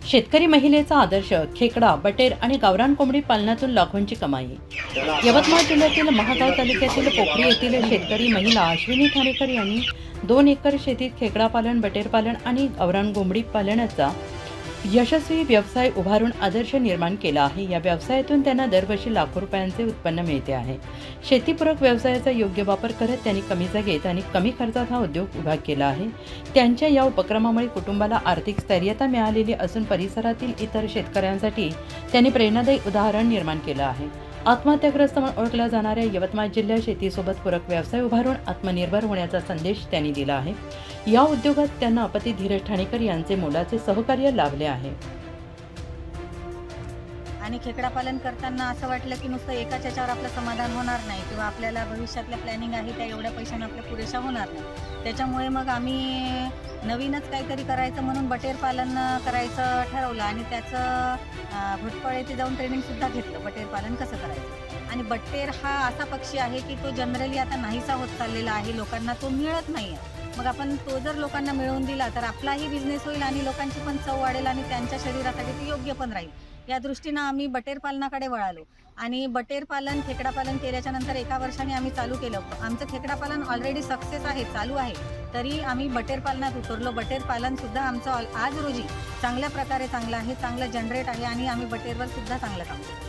शेतकरी महिलेचा आदर्श खेकडा, बटेर आणि गावरान कोंबडी पालनातून लाखोंची कमाई। यवतमाळ जिल्ह्यातील महागाव तालुक्यातील पोखरी येथील शेतकरी महिला अश्विनी ठाणेकर यांनी 2 एकर शेतीत खेकडा पालन, बटेर पालन आणि गावरान कोंबडी पालनाचा यशस्वी व्यवसाय उभारून आदर्श निर्माण केला आहे। या व्यवसायातून त्यांना दरवर्षी लाखो रुपयांचे उत्पन्न मिळते आहे। शेतीपूरक व्यवसायाचा योग्य वापर करत त्यांनी कमी जागेत आणि कमी खर्चात हा उद्योग उभा केला आहे। त्यांच्या या उपक्रमामुळे कुटुंबाला आर्थिक स्थैर्यता मिळालेली असून परिसरातील इतर शेतकऱ्यांसाठी त्यांनी प्रेरणादायी उदाहरण निर्माण केलं आहे। आत्महत्याग्रस्त म्हणून ओळखल्या जाणाऱ्या यवतमाळ जिल्ह्यात शेतीसोबत पूरक व्यवसाय उभारून आत्मनिर्भर होण्याचा संदेश त्यांनी दिला आहे। या उद्योगात त्यांना अपती धीरज ठाणेकर यांचे मोलाचे सहकार्य लाभले आहे। आणि खेकडा पालन करताना असं वाटलं की नुसतं एकाच याच्यावर आपलं समाधान होणार नाही किंवा आपल्याला भविष्यातल्या प्लॅनिंग आहे त्या एवढ्या पैशाने आपल्या पुरेशा होणार नाही। त्याच्यामुळे मग आम्ही नवीनच काहीतरी करायचं म्हणून बटेर पालन करायचं ठरवलं आणि त्याचं भटपळ येथे जाऊन ट्रेनिंगसुद्धा घेतलं, बटेर पालन कसं करायचं। आणि बटेर हा असा पक्षी आहे की तो जनरली आता नाहीसा होत चाललेला आहे, लोकांना तो मिळत नाही आहे। मग आपण तो जर लोकांना मिळवून दिला तर आपलाही बिझनेस होईल आणि लोकांची पण चव वाढेल आणि त्यांच्या शरीरासाठी ते योग्य पण राहील। या दृष्टीनं आम्ही बटेर पालनाकडे वळालो आणि बटेर पालन, खेकडा पालन केल्याच्या नंतर 1 वर्षाने आम्ही चालू केलं। आमचं खेकडा पालन ऑलरेडी सक्सेस आहे, चालू आहे, तरी आम्ही बटेर पालनात उतरलो। बटेर पालनसुद्धा आमचं आज रोजी चांगल्या प्रकारे चांगलं आहे, चांगलं जनरेट आहे आणि आम्ही बटेरवर सुद्धा चांगलं काम करतो।